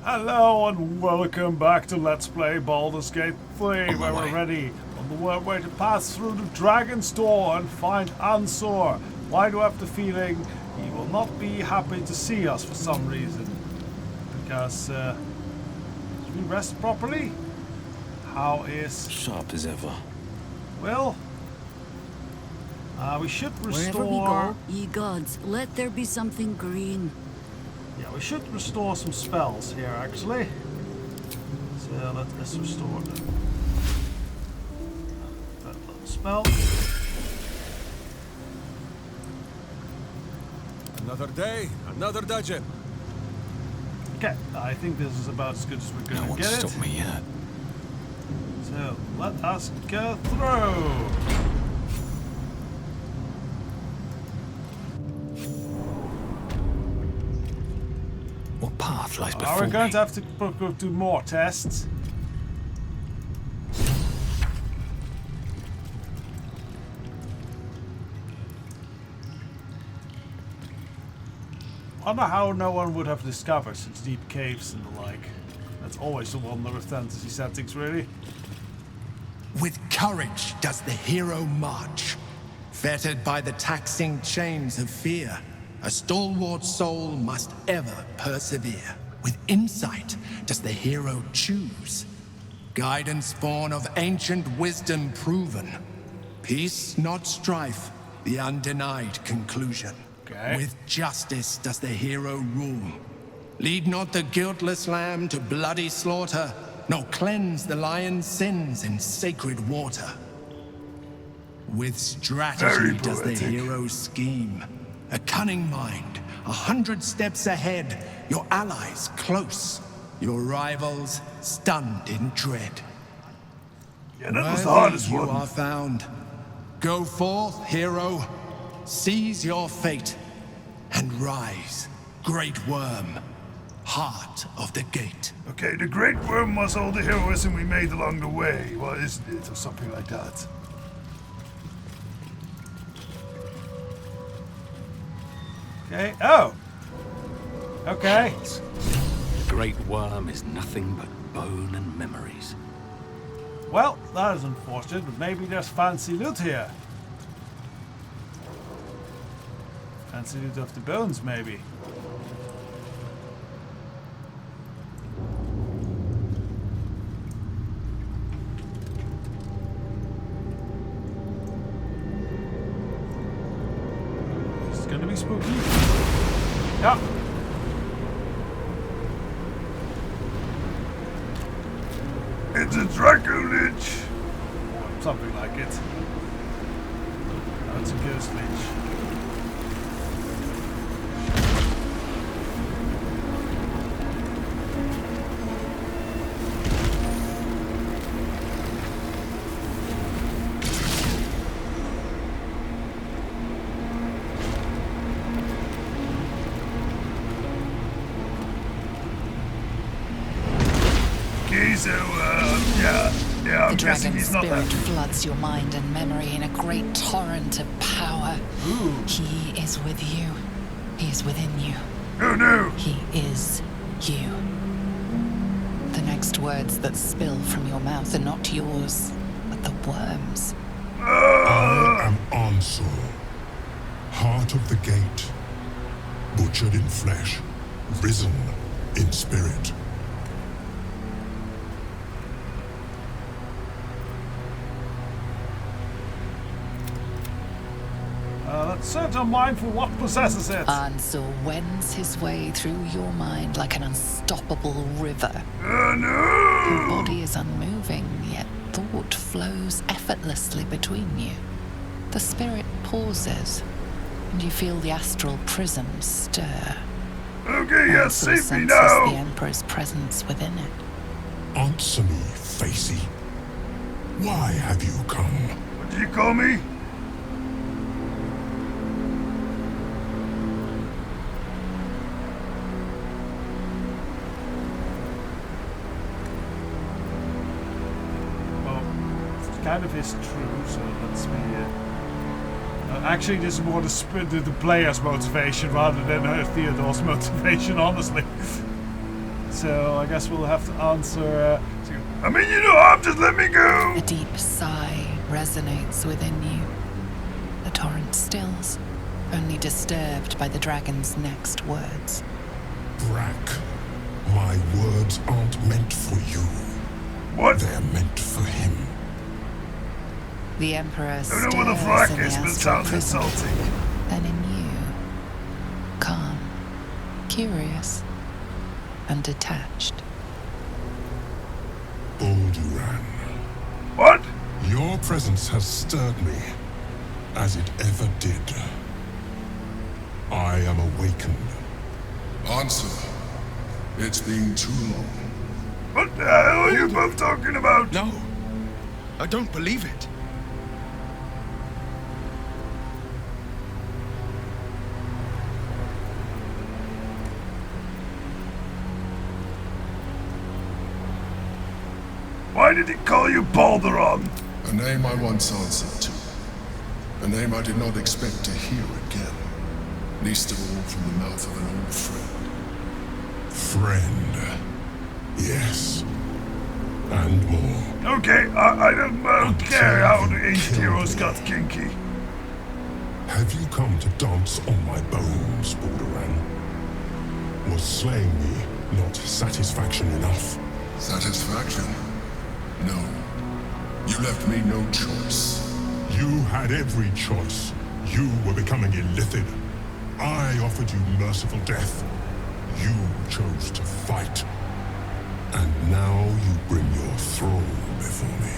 Hello and welcome back to Let's Play Baldur's Gate 3, where we're ready on the way to pass through the Dragon's Door and find Ansor. Why do I have the feeling he will not be happy to see us for some reason? Because, did we rest properly? How is... Sharp as ever. Well, we should restore... Wherever we go, ye gods, let there be something green. Yeah, we should restore some spells here, actually. So let's restore that little spell. Another day, another dungeon. Okay, I think this is about as good as we're No gonna one get it. stopped me yet. So let us go through. What path lies before We're going me? to have to go do more tests. I wonder how no one would have discovered such deep caves and the like. That's always the wonder with fantasy settings, really. With courage does the hero march. Fettered by the taxing chains of fear, a stalwart soul must ever persevere. With insight does the hero choose. Guidance born of ancient wisdom proven. Peace, not strife, the undenied conclusion. Okay. With justice does the hero rule. Lead not the guiltless lamb to bloody slaughter, nor cleanse the lion's sins in sacred water. With strategy does the hero scheme. A cunning mind, 100 steps ahead, your allies close, your rivals stunned in dread. Yeah, that was the Worthy hardest you one. are found. Go forth, hero, seize your fate, and rise, great wyrm, heart of the gate. Okay, the Great Worm was all the heroism we made along the way, well, isn't it? Or something like that. Okay, oh! Okay. The great worm is nothing but bone and memories. Well, that is unfortunate, but maybe there's fancy loot here. Fancy loot of the bones, maybe. It's gonna be spooky. Yeah. It's a Draco Lich! Or something like it. No, it's a Ghost Lich. Okay, so, yeah, I'm The guessing dragon's he's not spirit that. floods your mind and memory in a great torrent of power. He is with you. He is within you. Oh no! He is you. The next words that spill from your mouth are not yours, but the worm's. I am Ansor, heart of the gate, butchered in flesh, risen in spirit. Let's search our mind for what possesses it. Ansel wends his way through your mind like an unstoppable river. Oh Your no! body is unmoving, yet thought flows effortlessly between you. The spirit pauses, and you feel the astral prism stir. Okay, yeah, Ansel save me senses the now! Emperor's presence within it. Answer me, Facey. Why have you come? What did you call me? Kind of is true, so let's be Actually, this is more the player's motivation rather than Theodore's motivation, honestly. so I guess we'll have to answer. I mean, you know, I'm just let me go. A deep sigh resonates within you. The torrent stills, only disturbed by the dragon's next words. Brack, my words aren't meant for you. What? They're meant for him. The Emperor I stares don't know what a in frack the is, but it astral sounds prison. insulting. Then in you, calm, curious, and detached. Balduran, What? your presence has stirred me, as it ever did. I am awakened. Answer. It's been too long. What the hell are you both talking about? No, I don't believe it. Why did he call you Balduran? A name I once answered to. A name I did not expect to hear again. Least of all from the mouth of an old friend. Friend. Yes. And more. Okay, I don't Until care how you the ancient kill heroes me. got kinky. Have you come to dance on my bones, Balduran? Was slaying me not satisfaction enough? Satisfaction? No. You left me no choice. You had every choice. You were becoming illithid. I offered you merciful death. You chose to fight. And now you bring your thrall before me.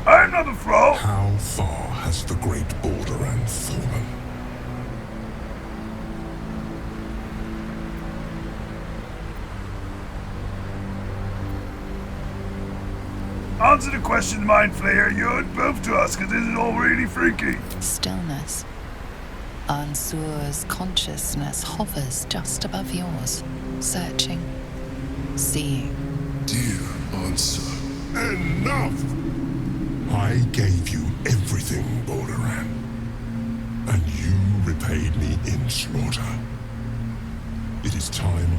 I'm not a thrall. How far has the great Balduran fallen? Answer the question, Mind Flayer. You're both to us, because this is all really freaky. Stillness. Ansur's consciousness hovers just above yours, searching, seeing. Dear Answer. Enough! I gave you everything, Balduran. And you repaid me in slaughter. It is time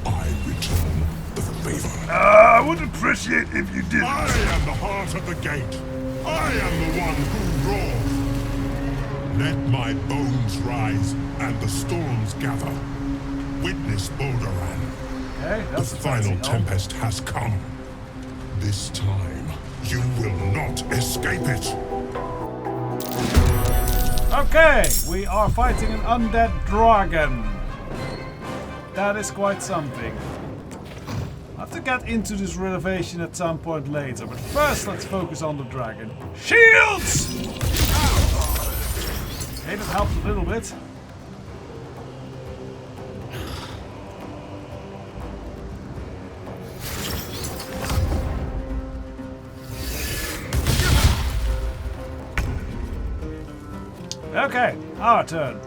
I return the favor. I would appreciate if you did. I am the heart of the gate. I am the one who roars. Let my bones rise and the storms gather. Witness Balduran. Okay, The that's final fancy, tempest has come. This time, you will not escape it. Okay, we are fighting an undead dragon. That is quite something. I have to get into this renovation at some point later, but first let's focus on the dragon. Shields! Okay, that helped a little bit. Okay, our turn.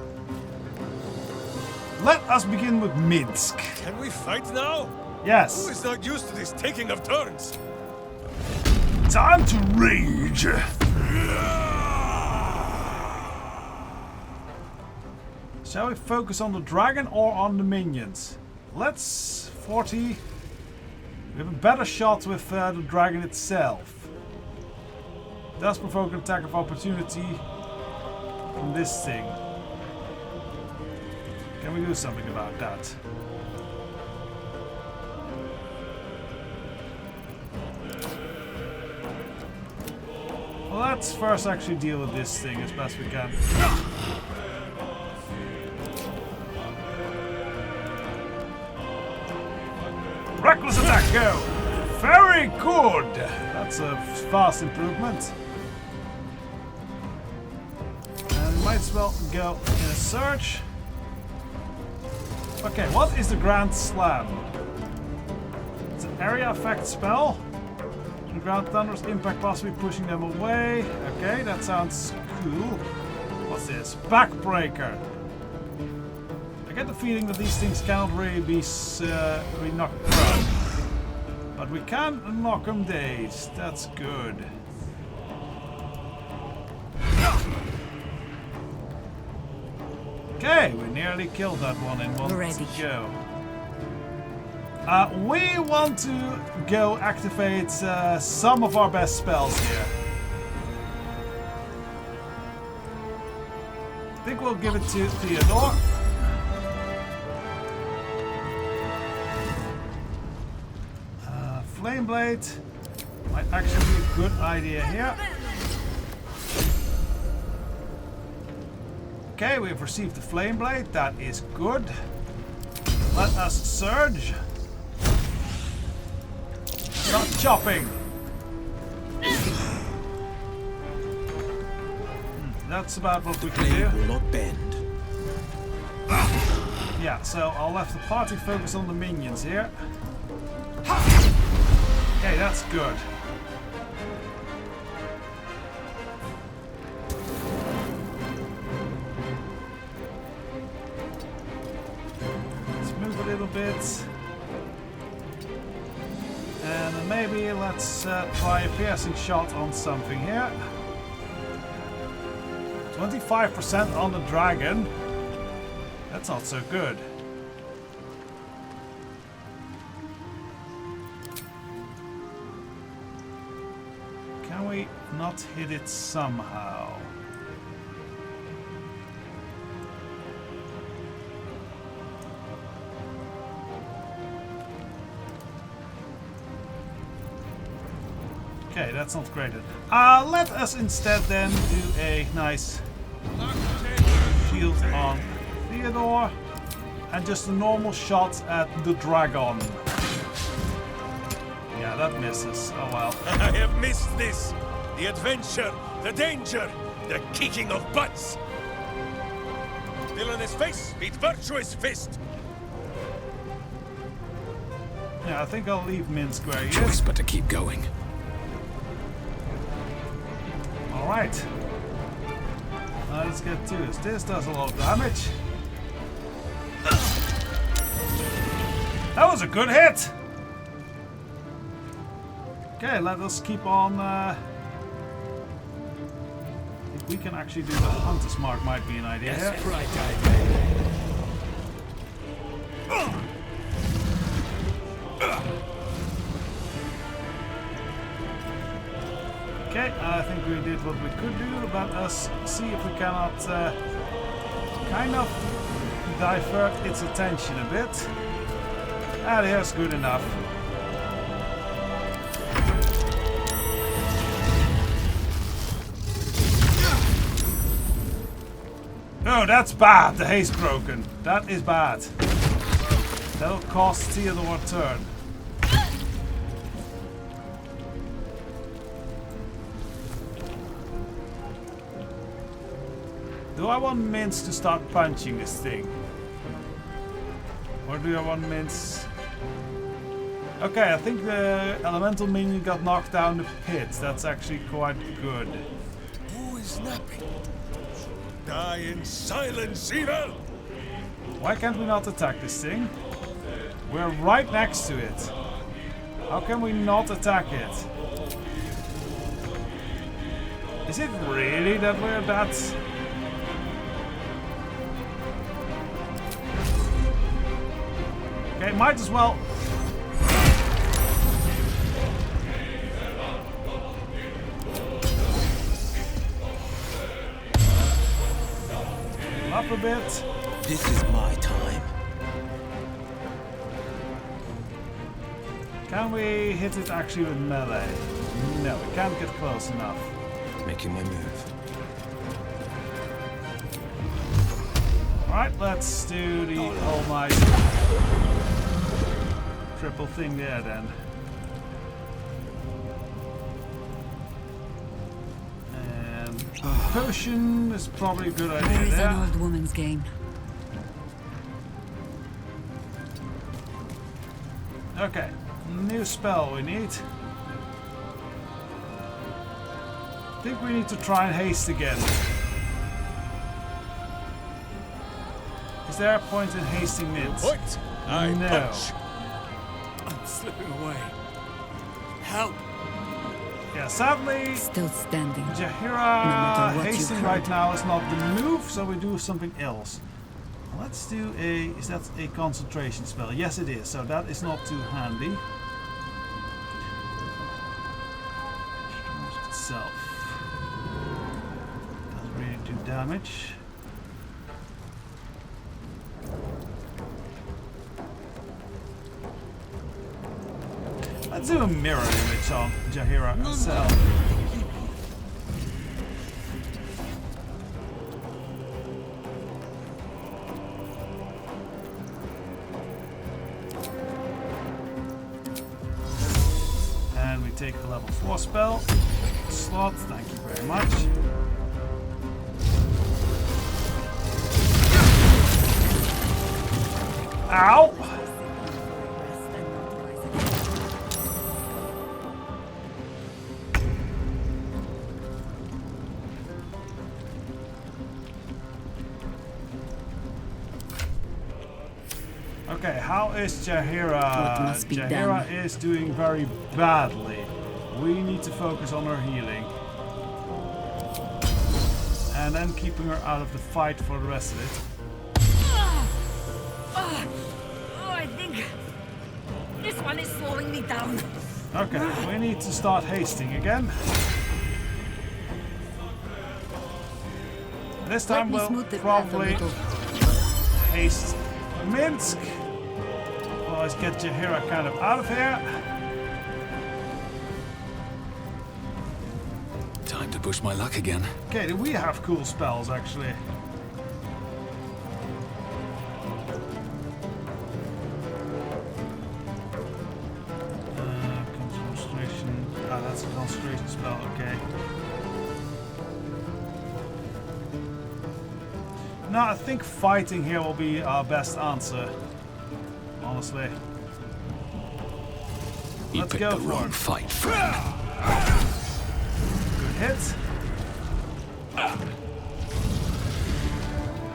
Let us begin with Minsk. Can we fight now? Yes. Who is not used to this taking of turns? Time to rage. Shall we focus on the dragon or on the minions? Let's 40. We have a better shot with the dragon itself. Does provoke an attack of opportunity from this thing. Can we do something about that? Well, let's first actually deal with this thing as best we can. Reckless attack, go! Very good! That's a fast improvement. And might as well go in a search. Okay, what is the Grand Slam? It's an area effect spell. The ground thunderous impact, possibly pushing them away. Okay, that sounds cool. What's this? Backbreaker. I get the feeling that these things cannot really be knocked prone. But we can knock them dazed. That's good. Okay, we nearly killed that one in one Ready. go. We want to go activate some of our best spells here. I think we'll give it to Theodore. Flame Blade might actually be a good idea here. Okay, we've received the Flame Blade. That is good. Let us surge. Not chopping. That's about what we can do. Will not bend. Yeah, so I'll let the party focus on the minions here. Okay, that's good. Let's move a little bit. And then maybe let's try a piercing shot on something here. 25% on the dragon. That's not so good. Can we not hit it somehow? Okay, that's not great. Let us instead then do a nice shield on Theodore and just a normal shot at the dragon. Yeah, that misses. Oh well. I have missed this. The adventure, the danger, the kicking of butts. Villainous face, beat virtuous fist. Yeah, I think I'll leave Minsk where he is. Choice but to keep going. Alright. Let's get to this. This does a lot of damage. That was a good hit! Okay, let us keep on. If we can actually do the Hunter's Mark, might be an idea. Yes, right, Okay, I think we did what we could do. Let us see if we cannot kind of divert its attention a bit. Ah, there's good enough. Oh, that's bad. The haste broken. That is bad. That'll cost Theodore a turn. Do I want Mince to start punching this thing? Or do I want Mince... Okay, I think the elemental minion got knocked down the pit. That's actually quite good. Who is napping? Die in silence, evil! Why can't we not attack this thing? We're right next to it. How can we not attack it? Is it really that we're that... Okay, might as well. Up a bit. This is my time. Can we hit it actually with melee? No, we can't get close enough. Making my move. Alright, let's do the almighty triple thing there then. And potion is probably a good There idea is there. an old woman's game. Okay, new spell we need. I think we need to try and haste again. Is there a point in hasting Mince? Point. I No. punch. I'm slipping away. Help! Yeah, sadly, Still standing. Jaheira matter what you hasting heard. right now is not the move, so we do something else. Let's do a... Is that a concentration spell? Yes, it is. So that is not too handy. Instrument itself doesn't really do damage. Let's do a mirror image on Jaheira herself. And we take a level 4 spell. Slot, thank you very much. Ow! Okay, how is Jaheira? What must be Jaheira done? is doing very badly. We need to focus on her healing. And then keeping her out of the fight for the rest of it. Oh, I think this one is slowing me down. Okay, we need to start hasting again. This time Let me we'll smooth the path a probably little. haste Minsk. Let's get Jaheira kind of out of here. Time to push my luck again. Okay, do we have cool spells actually? Concentration. Ah, that's a concentration spell, okay. No, I think fighting here will be our best answer. Honestly. You Let's picked go the for wrong it. fight, friend. Good hit.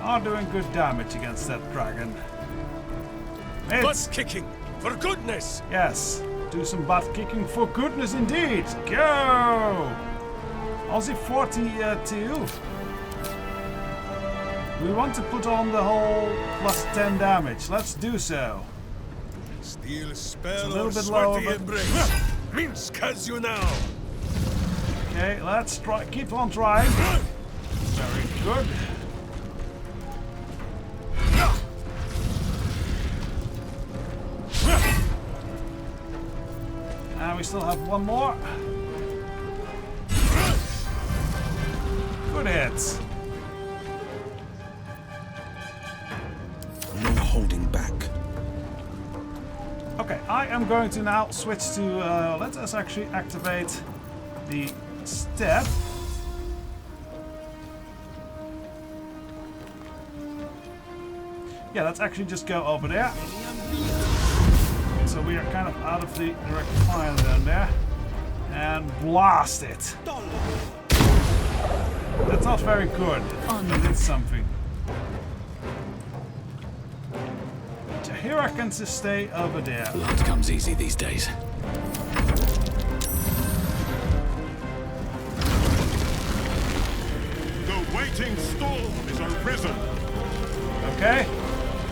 Are doing good damage against that dragon. Butt It's kicking, for goodness! yes. Do some butt kicking for goodness indeed. Go! Aussie 42. We want to put on the whole plus 10 damage. Let's do so. Steel spell It's a little or bit lower, sweaty but- embrace. Minsk has you now! Okay, let's try. Keep on trying. Very good. And we still have one more. Good hits. No holding back. Okay, I am going to now switch to. Let us actually activate the step. Yeah, let's actually just go over there. So we are kind of out of the direct fire down there. And blast it. That's not very good. It did something. Jaheira can just stay over there. Blood comes easy these days. The waiting storm is arisen. Okay?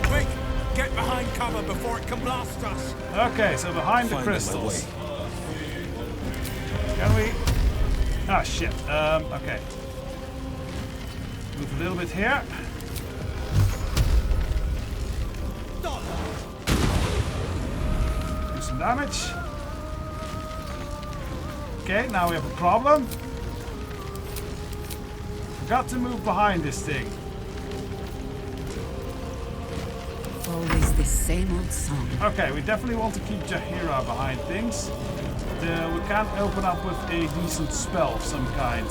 Quick! Get behind cover before it can blast us! Okay, so behind the crystals. Can we? Ah, shit. Okay. Move a little bit here. Do some damage. Okay, now we have a problem. Got to move behind this thing. Always the same old song. Okay, we definitely want to keep Jaheira behind things. But, we can't open up with a decent spell of some kind.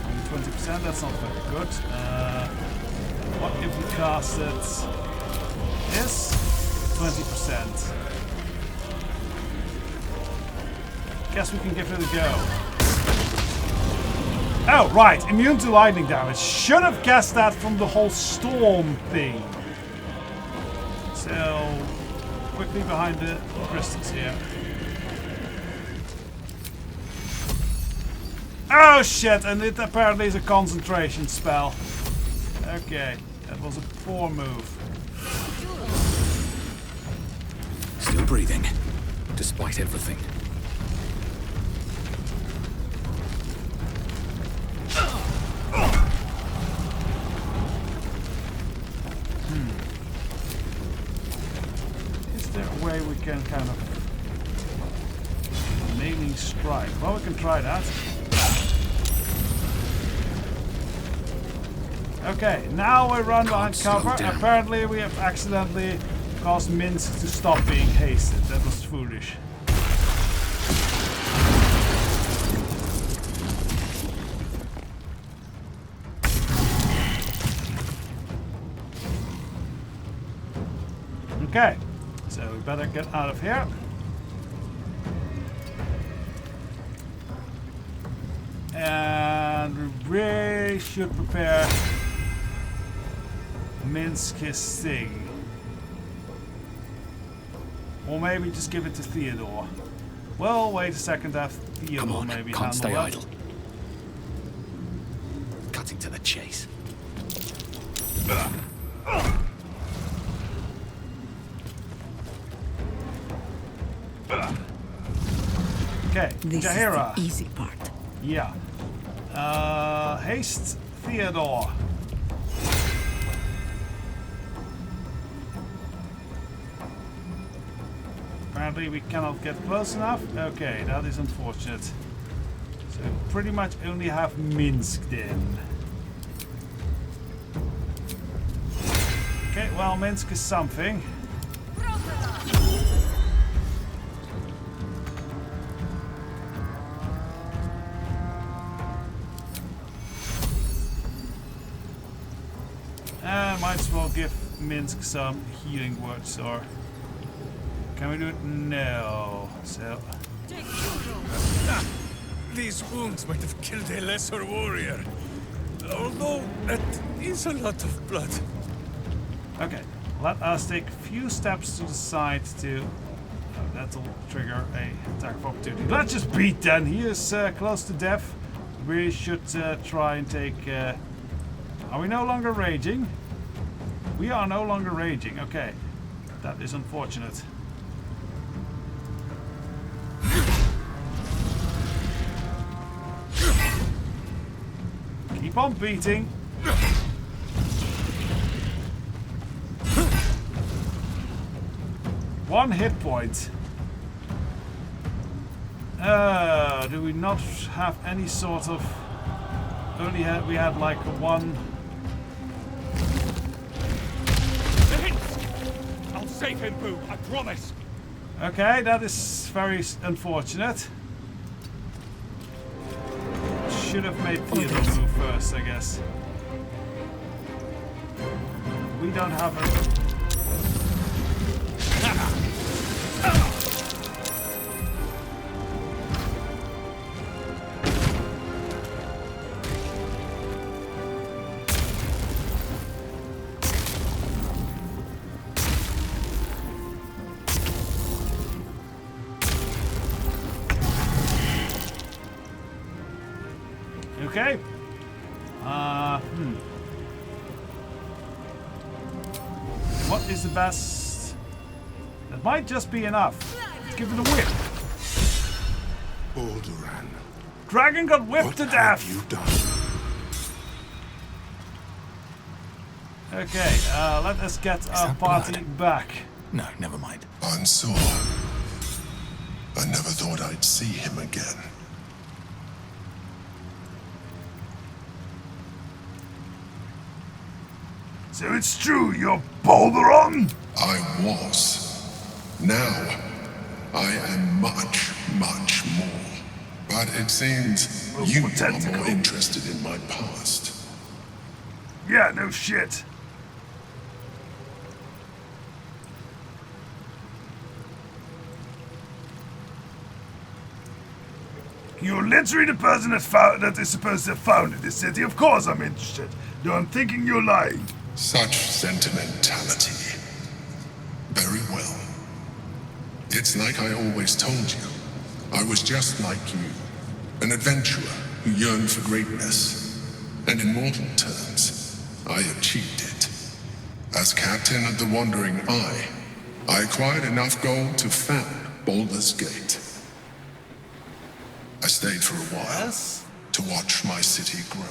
Only 20%, that's not very good. What if we cast it? This? 20%. Guess we can give it a go. Oh, right. Immune to lightning damage. Should have guessed that from the whole storm thing. So, quickly behind the crystals here. Oh shit, and it apparently is a concentration spell. Okay, that was a poor move. Still breathing, despite everything. Is there a way we can kind of melee strike? Well, we can try that. Okay, now we run behind cover. Apparently we have accidentally caused Minsk to stop being hasted. That was foolish. Okay, so we better get out of here. And we really should prepare Minsk his thing. Or maybe just give it to Theodore. Well, wait a second, have Theodore Come on, maybe can't stay handle idle. Cutting to the chase. Okay, This Jaheira. is the easy part. Yeah. Haste Theodore. Apparently we cannot get close enough. Okay, that is unfortunate. So we pretty much only have Minsk then. Okay, well, Minsk is something. Might as well give Minsk some healing words, or can we do it? No. So These wounds might have killed a lesser warrior. Although that is a lot of blood. okay, let us take a few steps to the side to. That'll trigger a attack of opportunity. Let's just beat then. He is close to death. We should try and take. Are we no longer raging? We are no longer raging. Okay, that is unfortunate. Keep on beating. One hit point. Do we not have any sort of? We had like a one. I'll save him, Boo. I promise. Okay, that is very unfortunate. Should have made Theodore move first, I guess. We don't have a. Okay. What is the best? That might just be enough. Let's give it a whip. Balduran, Dragon got whipped what to have death. you done? Okay, let us get our that party blood? back. No, never mind. Ansor. I never thought I'd see him again. So it's true, you're Balduran? I was. Now, I am much, much more. But it seems you are more interested in my past. Yeah, no shit. You're literally the person that is supposed to have founded this city. Of course I'm interested. Though I'm thinking you're lying. Such sentimentality. Very well. It's like I always told you. I was just like you, an adventurer who yearned for greatness. And in mortal terms, I achieved it. As captain of the Wandering Eye, I acquired enough gold to found Baldur's Gate. I stayed for a while to watch my city grow.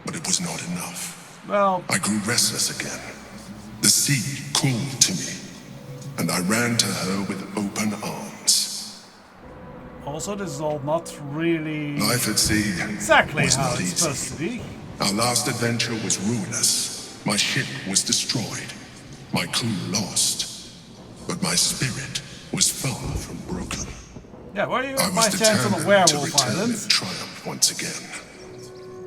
But it was not enough. Well, I grew restless again. The sea called to me, and I ran to her with open arms. also, this is all not really Life at sea exactly was how not it's easy. supposed to be. Our last adventure was ruinous. My ship was destroyed. My crew lost. But my spirit was far from broken. Yeah, where do you I get my was chance on the determined to werewolf return island? in triumph once again.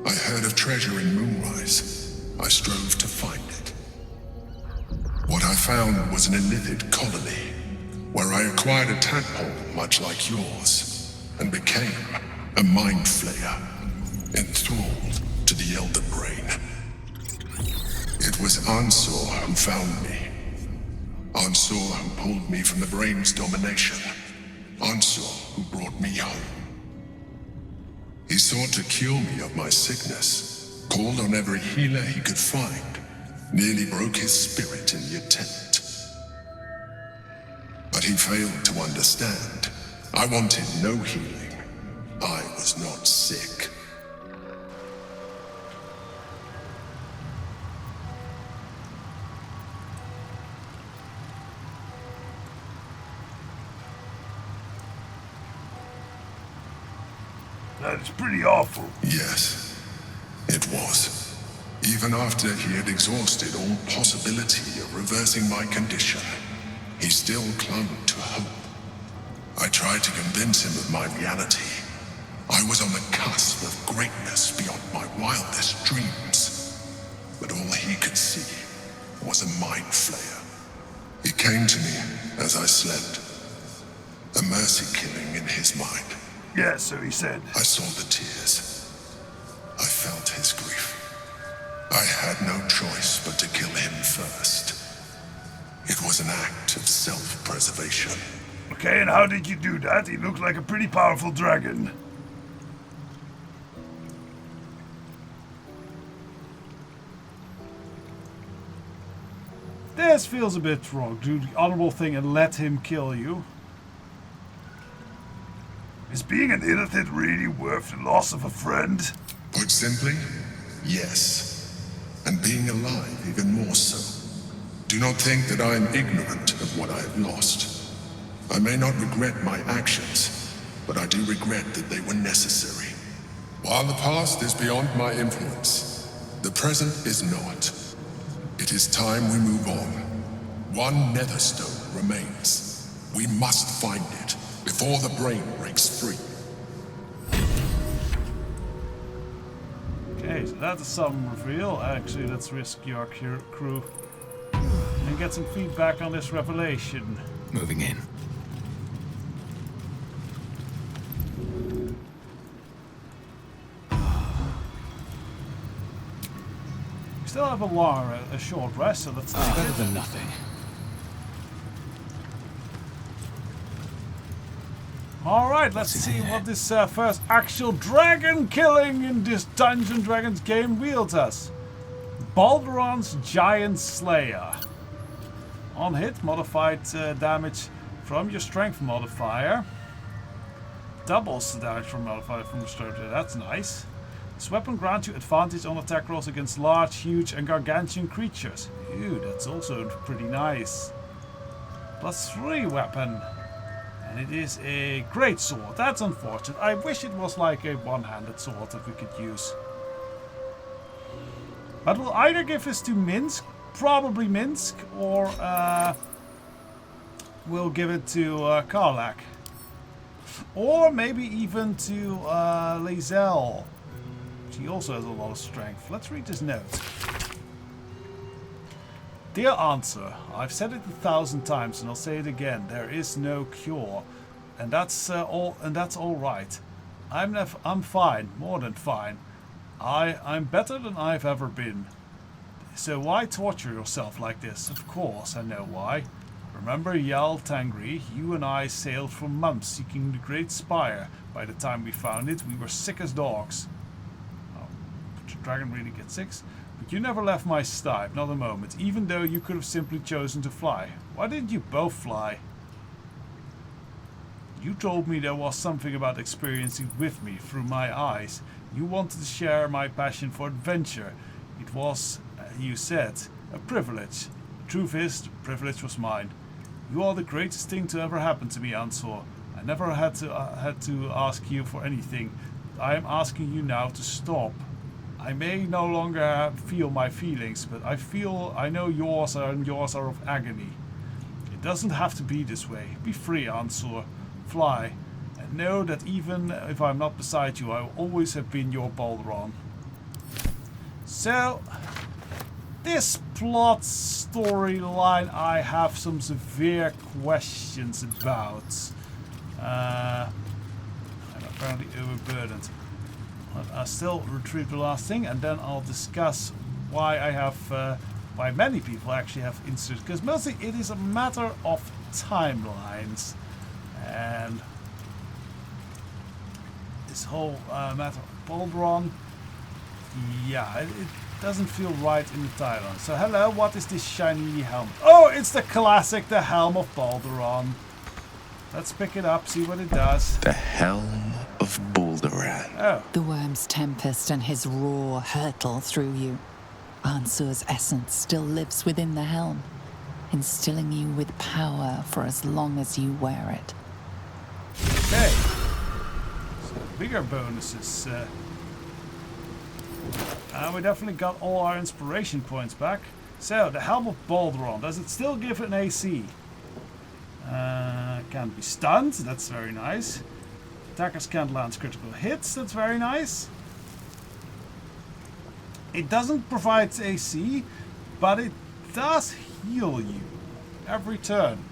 I heard of treasure in Moonrise. I strove to find it. What I found was an illithid colony, where I acquired a tadpole much like yours, and became a mind flayer, enthralled to the Elder Brain. It was Ansor who found me. Ansor who pulled me from the Brain's domination. Ansor who brought me home. He sought to cure me of my sickness, called on every healer he could find, nearly broke his spirit in the attempt. But he failed to understand. I wanted no healing. I was not sick. That's pretty awful. Yes, it was. Even after he had exhausted all possibility of reversing my condition, he still clung to hope. I tried to convince him of my reality. I was on the cusp of greatness beyond my wildest dreams. But all he could see was a mind flayer. He came to me as I slept. A mercy killing in his mind. Yes, so he said. I saw the tears. I felt his grief. I had no choice but to kill him first. It was an act of self-preservation. Okay, and how did you do that? He looked like a pretty powerful dragon. This feels a bit wrong. Do the honorable thing and let him kill you. Is being an illithid really worth the loss of a friend? Put simply, yes. And being alive even more so. Do not think that I am ignorant of what I have lost. I may not regret my actions, but I do regret that they were necessary. While the past is beyond my influence, the present is not. It is time we move on. One netherstone remains. We must find it before the brain breaks free. Okay, so that's some reveal. Actually, let's risk your crew and get some feedback on this revelation. Moving in. We still have a short rest, so let's take Better it. than nothing. Alright, let's see what this first actual dragon killing in this Dungeons & Dragons game wields us. Balduran's Giant Slayer. On hit, modified damage from your strength modifier. Doubles the damage from modifier from your strength. That's nice. This weapon grants you advantage on attack rolls against large, huge and gargantuan creatures. Ew, that's also pretty nice. +3 weapon. And it is a great sword. That's unfortunate. I wish it was like a one-handed sword that we could use. But we'll either give this to Minsk, probably Minsk, or we'll give it to Karlak. Or maybe even to Lae'zel. She also has a lot of strength. Let's read this note. Dear Answer, I've said it 1,000 times and I'll say it again. There is no cure, and that's all. And that's all right. I'm fine, more than fine. I'm better than I've ever been. So why torture yourself like this? Of course, I know why. Remember Jarl Tangri? You and I sailed for months seeking the Great Spire. By the time we found it, we were sick as dogs. Oh, but the dragon really gets sick? But you never left my side, not a moment, even though you could have simply chosen to fly. Why didn't you both fly? You told me there was something about experiencing with me through my eyes. You wanted to share my passion for adventure. It was, you said, a privilege. The truth is, the privilege was mine. You are the greatest thing to ever happen to me, Ansor. I never had to ask you for anything. I am asking you now to stop. I may no longer feel my feelings, but I know yours are, and yours are of agony. It doesn't have to be this way. Be free, Ansor. Fly, and know that even if I'm not beside you, I will always have been your Baldur. So, this plot storyline I have some severe questions about. I'm apparently overburdened. But I'll still retrieve the last thing, and then I'll discuss why I have, why many people actually have interested. Because mostly it is a matter of timelines. And this whole matter of Baldur, yeah, it doesn't feel right in the title. So hello, what is this shiny helm? Oh, it's the classic, the helm of Baldur. Let's pick it up, see what it does. The Helm of Balduran. Oh. The worm's tempest and his roar hurtle through you. Ansur's essence still lives within the helm, instilling you with power for as long as you wear it. Okay. So bigger bonuses. We definitely got all our inspiration points back. So, the Helm of Baldur, does it still give an AC? Can't be stunned, that's very nice. Attackers can't land critical hits, that's very nice. It doesn't provide AC, but it does heal you every turn.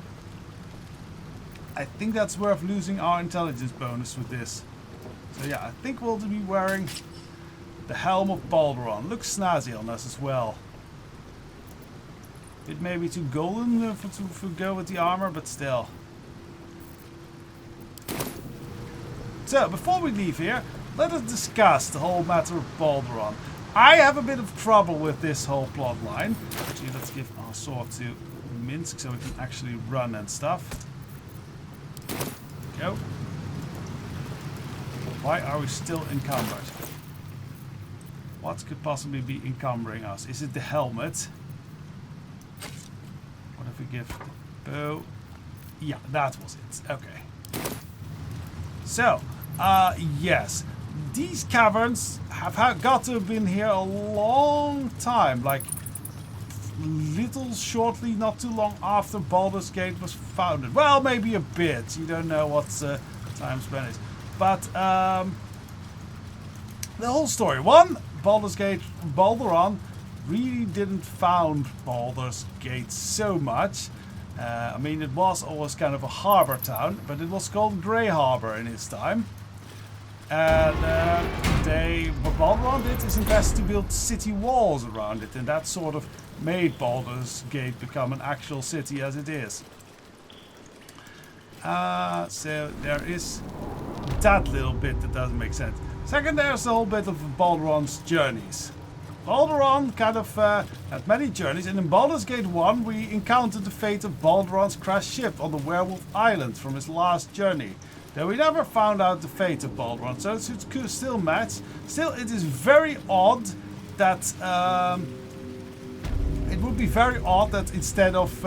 I think that's worth losing our intelligence bonus with this. So yeah, I think we'll be wearing the Helm of Baldur. Looks snazzy on us as well. It may be too golden to go with the armor, but still. So, before we leave here, let us discuss the whole matter of Baldur. I have a bit of trouble with this whole plot line. Actually, let's give our sword to Minsk so we can actually run and stuff. Go. Why are we still encumbered? What could possibly be encumbering us? Is it the helmet? What if we give the bow? Yeah, that was it. Okay. So, yes. These caverns have got to have been here a long time. Like, shortly, not too long after Baldur's Gate was founded. Well, maybe a bit. You don't know what time span is. But, the whole story. One, Baldur's Gate, Baldur really didn't found Baldur's Gate so much. I mean, it was always kind of a harbor town, but it was called Grey Harbor in its time. And what Baldur did is invest to build city walls around it, and that sort of made Baldur's Gate become an actual city as it is. So there is that little bit that doesn't make sense. Second, there's the whole bit of Baldur's journeys. Baldur kind of had many journeys, and in Baldur's Gate 1 we encountered the fate of Baldur's crashed ship on the Werewolf Island from his last journey. Though we never found out the fate of Baldur, so it could still match. Still, it is very odd that it would be very odd that instead of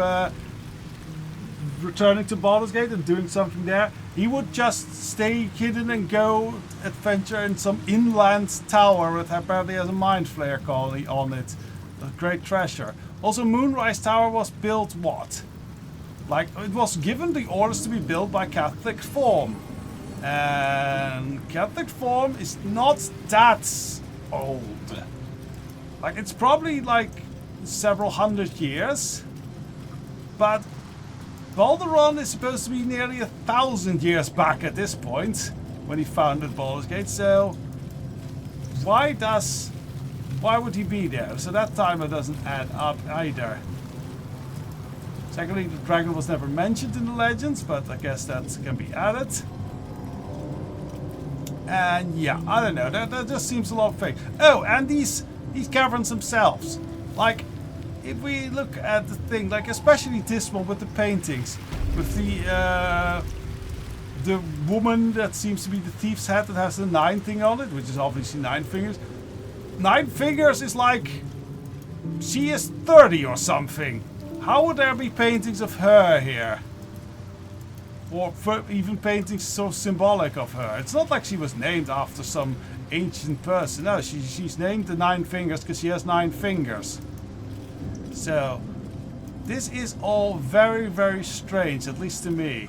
returning to Baldur's Gate and doing something there, he would just stay hidden and go adventure in some inland tower that apparently has a mind flayer colony on it. A great treasure. Also, Moonrise Tower was built what? Like, it was given the orders to be built by Catholic Form. And Catholic Form is not that old. Like, it's probably like several hundred years. But Baldur is supposed to be nearly 1,000 years back at this point when he founded Baldur's Gate. So why would he be there? So that timer doesn't add up either. Secondly, the dragon was never mentioned in the legends, but I guess that can be added. And yeah, I don't know, that just seems a lot fake. Oh, and these caverns themselves. Like, if we look at the thing, like especially this one with the paintings, with the woman that seems to be the thief's head that has the 9 thing on it, which is obviously 9 fingers. 9 fingers is like, she is 30 or something. How would there be paintings of her here? Or even paintings so symbolic of her? It's not like she was named after some ancient person. No, she's named the 9 fingers because she has 9 fingers. So, this is all very, very strange, at least to me.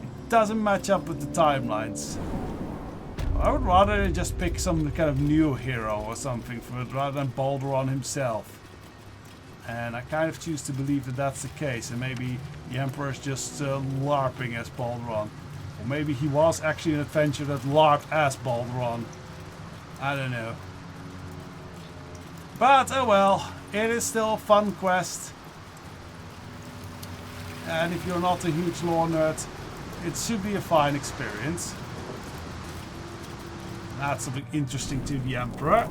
It doesn't match up with the timelines. I would rather just pick some kind of new hero or something for it rather than Baldur himself. And I kind of choose to believe that that's the case, and maybe the Emperor is just LARPing as Baldur. Or maybe he was actually an adventurer that LARPed as Baldur. I don't know. But oh well, it is still a fun quest. And if you're not a huge lore nerd, it should be a fine experience. Add something interesting to the Emperor.